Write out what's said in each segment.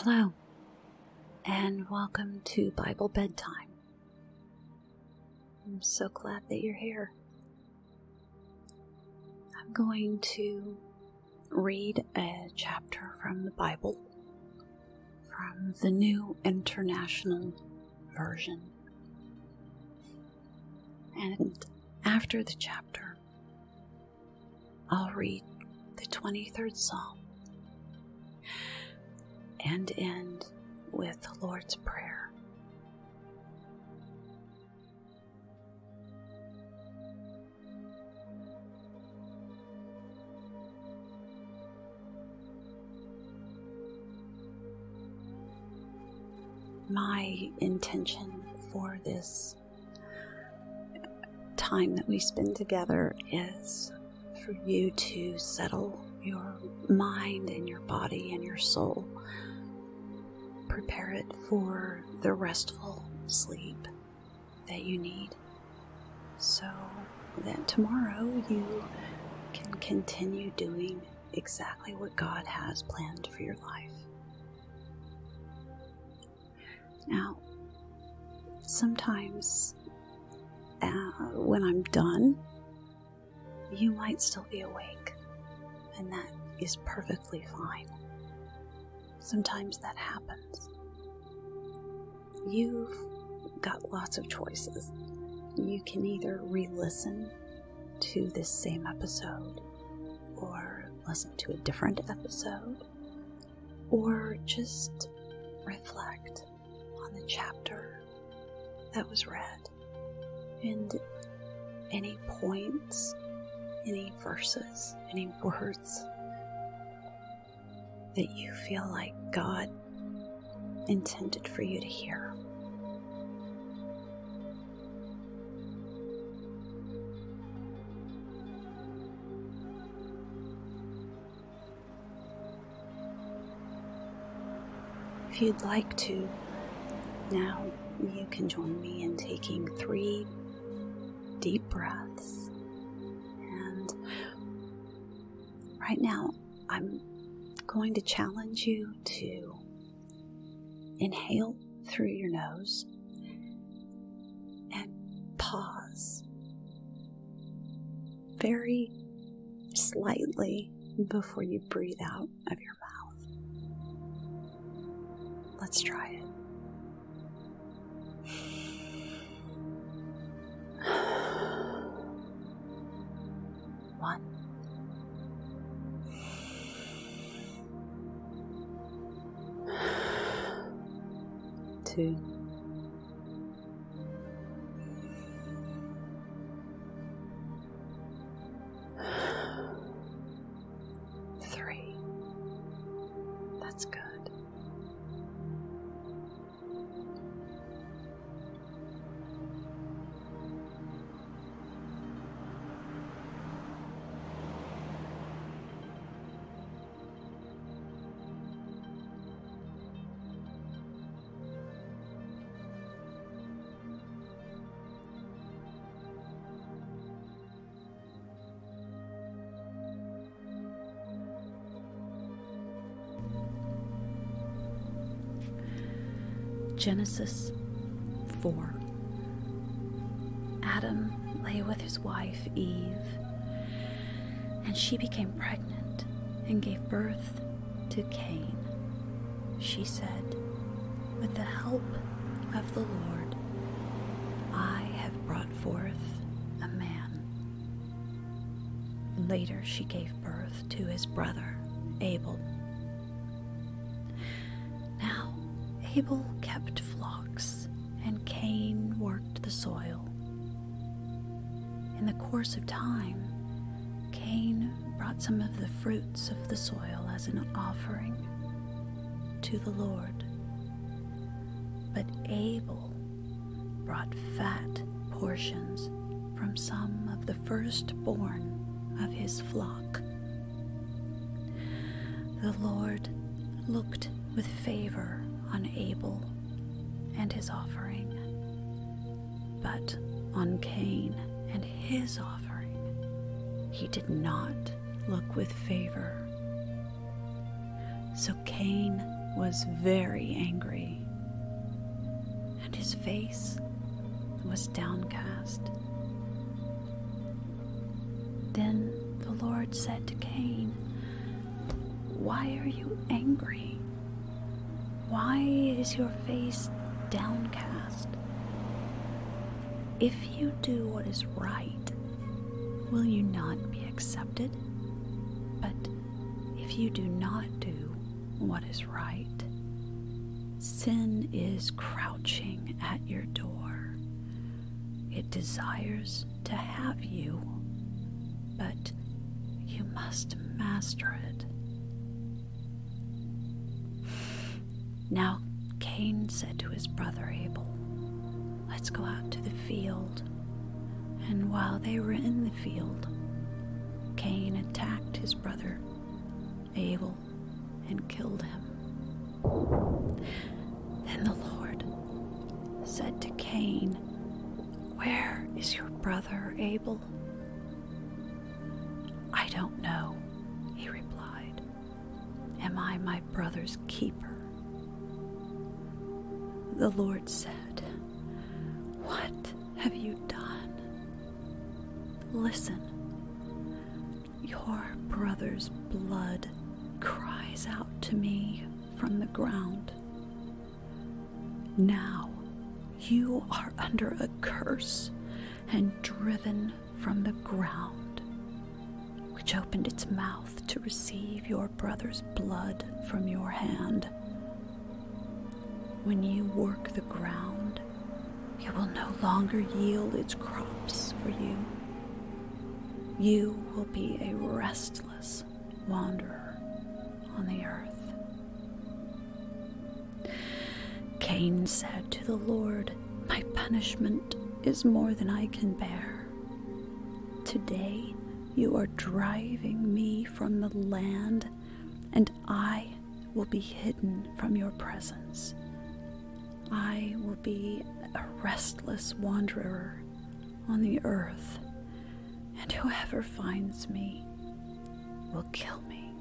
Hello, and welcome to Bible Bedtime. I'm so glad that you're here. I'm going to read a chapter from the Bible, from the New International Version. And after the chapter, I'll read the 23rd Psalm and end with the Lord's Prayer. My intention for this time that we spend together is for you to settle your mind and your body and your soul. Prepare it for the restful sleep that you need, so that tomorrow you can continue doing exactly what God has planned for your life. Now, sometimes when I'm done, you might still be awake, and that is perfectly fine. Sometimes that happens. You've got lots of choices. You can either re-listen to this same episode, or listen to a different episode, or just reflect on the chapter that was read, and any points, any verses, any words that you feel like God intended for you to hear. If you'd like to, now you can join me in taking 3 deep breaths. And right now, I'm going to challenge you to inhale through your nose and pause very slightly before you breathe out of your mouth. Let's try it. 1, 2, 3. That's good. Genesis 4. Adam lay with his wife Eve, and she became pregnant and gave birth to Cain. She said, "With the help of the Lord, I have brought forth a man." Later she gave birth to his brother Abel. Now Abel kept flocks, and Cain worked the soil. In the course of time, Cain brought some of the fruits of the soil as an offering to the Lord. But Abel brought fat portions from some of the firstborn of his flock. The Lord looked with favor on Abel and his offering, but on Cain and his offering he did not look with favor. So Cain was very angry, and his face was downcast. Then the Lord said to Cain, "Why are you angry? Why is your face downcast? If you do what is right, will you not be accepted? But if you do not do what is right, sin is crouching at your door. It desires to have you, but you must master it." Now Cain said to his brother Abel, "Let's go out to the field." And while they were in the field, Cain attacked his brother Abel and killed him. Then the Lord said to Cain, "Where is your brother Abel?" "I don't know," he replied. "Am I my brother's keeper?" The Lord said, "What have you done? Listen, your brother's blood cries out to me from the ground. Now you are under a curse and driven from the ground, which opened its mouth to receive your brother's blood from your hand. When you work the ground, it will no longer yield its crops for you. You will be a restless wanderer on the earth." Cain said to the Lord, "My punishment is more than I can bear. Today you are driving me from the land, and I will be hidden from your presence. I will be a restless wanderer on the earth, and whoever finds me will kill me."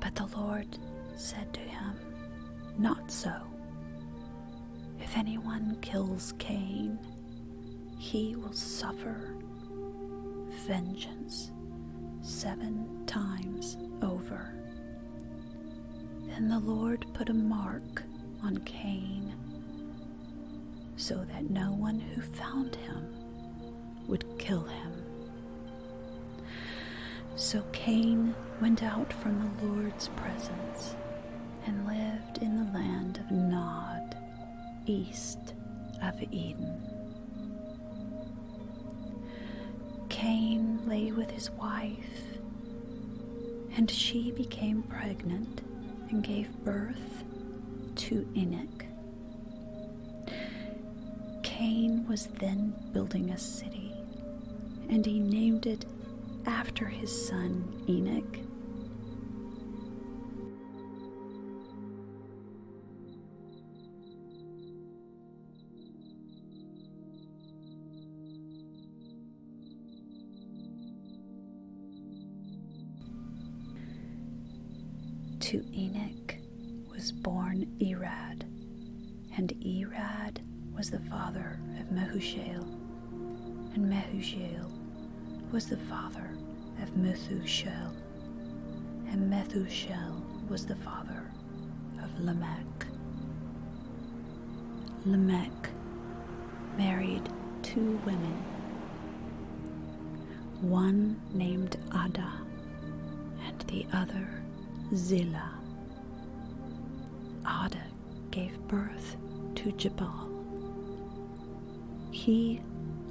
But the Lord said to him, "Not so. If anyone kills Cain, he will suffer vengeance 7 times over." Then the Lord put a mark on Cain, so that no one who found him would kill him. So Cain went out from the Lord's presence and lived in the land of Nod, east of Eden. Cain lay with his wife, and she became pregnant and gave birth to Enoch. Cain was then building a city, and he named it after his son Enoch. To Enoch was born Irad, and Irad was the father of Mehushael, and Mehushael was the father of Methushel, and Methushel was the father of Lamech. Lamech married 2 women, one named Ada and the other Zillah. Ada gave birth to Jabal. He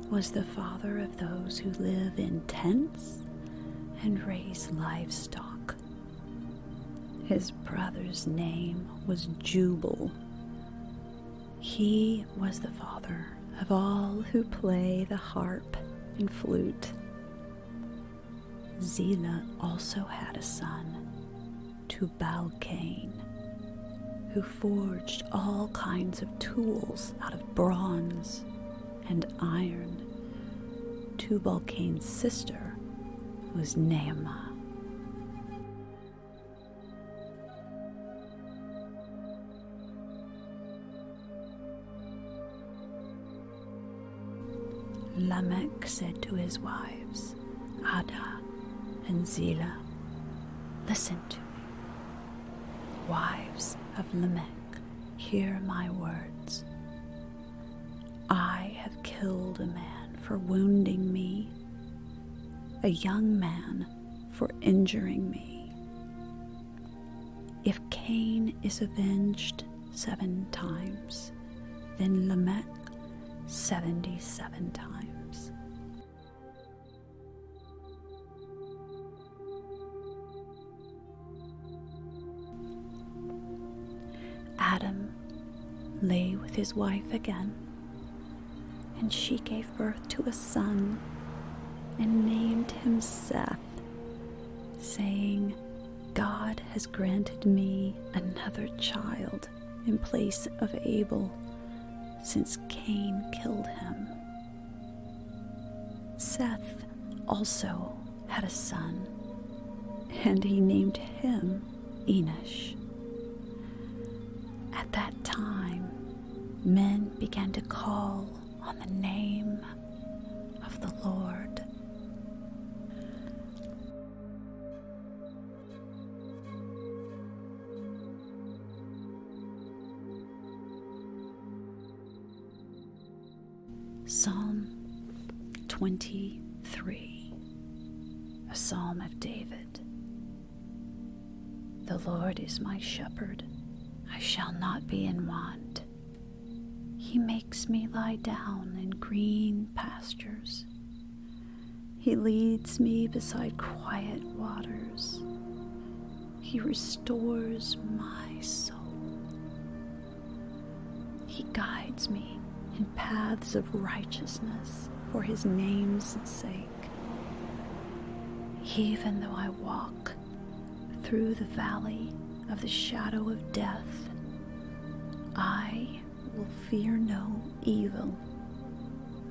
was the father of those who live in tents and raise livestock. His brother's name was Jubal. He was the father of all who play the harp and flute. Zillah also had a son, Tubal-Cain, who forged all kinds of tools out of bronze and iron. Tubal-Cain's sister was Naamah. Lamech said to his wives, Ada and Zillah, "Listen to me. Wives of Lamech, hear my words. I have killed a man for wounding me, a young man for injuring me. If Cain is avenged 7 times, then Lamech 77 times. Adam lay with his wife again, and she gave birth to a son and named him Seth, saying, God has granted me another child in place of Abel, since Cain killed him. Seth also had a son, and he named him Enosh. At that time, men began to call on the name of the Lord. Psalm 23, a psalm of David. The Lord is my shepherd, I shall not be in want. He makes me lie down in green pastures. He leads me beside quiet waters. He restores my soul. He guides me in paths of righteousness for his name's sake. Even though I walk through the valley of the shadow of death, I will fear no evil,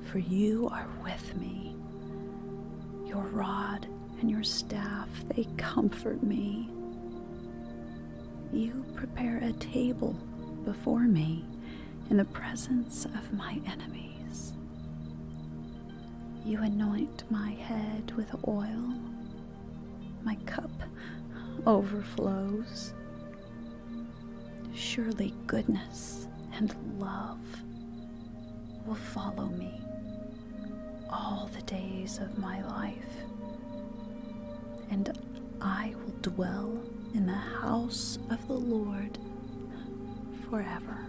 for you are with me. Your rod and your staff, they comfort me. You prepare a table before me in the presence of my enemies. You anoint my head with oil. My cup overflows. Surely goodness and love will follow me all the days of my life, and I will dwell in the house of the Lord forever.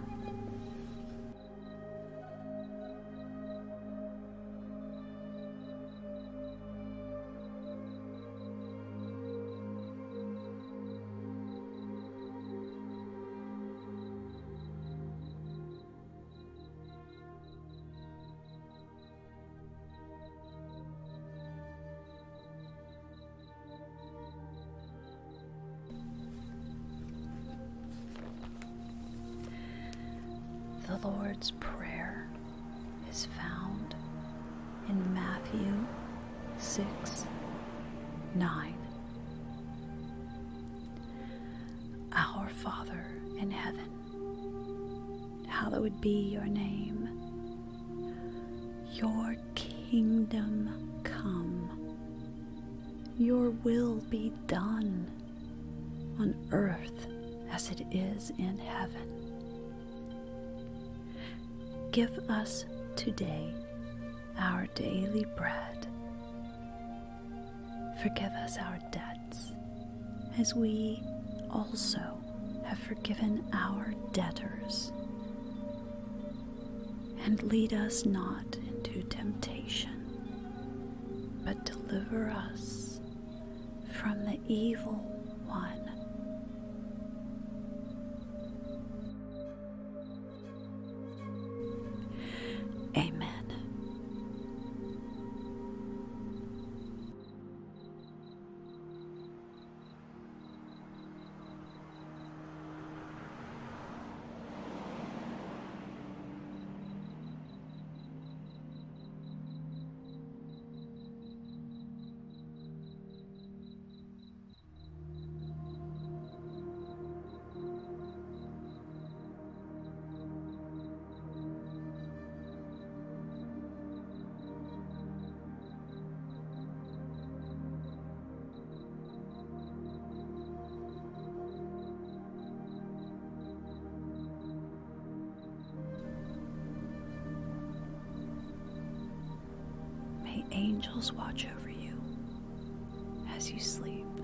The Lord's Prayer is found in Matthew 6:9. Our Father in heaven, hallowed be your name. Your kingdom come. Your will be done on earth as it is in heaven. Give us today our daily bread. Forgive us our debts, as we also have forgiven our debtors. And lead us not into temptation, but deliver us from the evil one. Amen. angels watch over you as you sleep.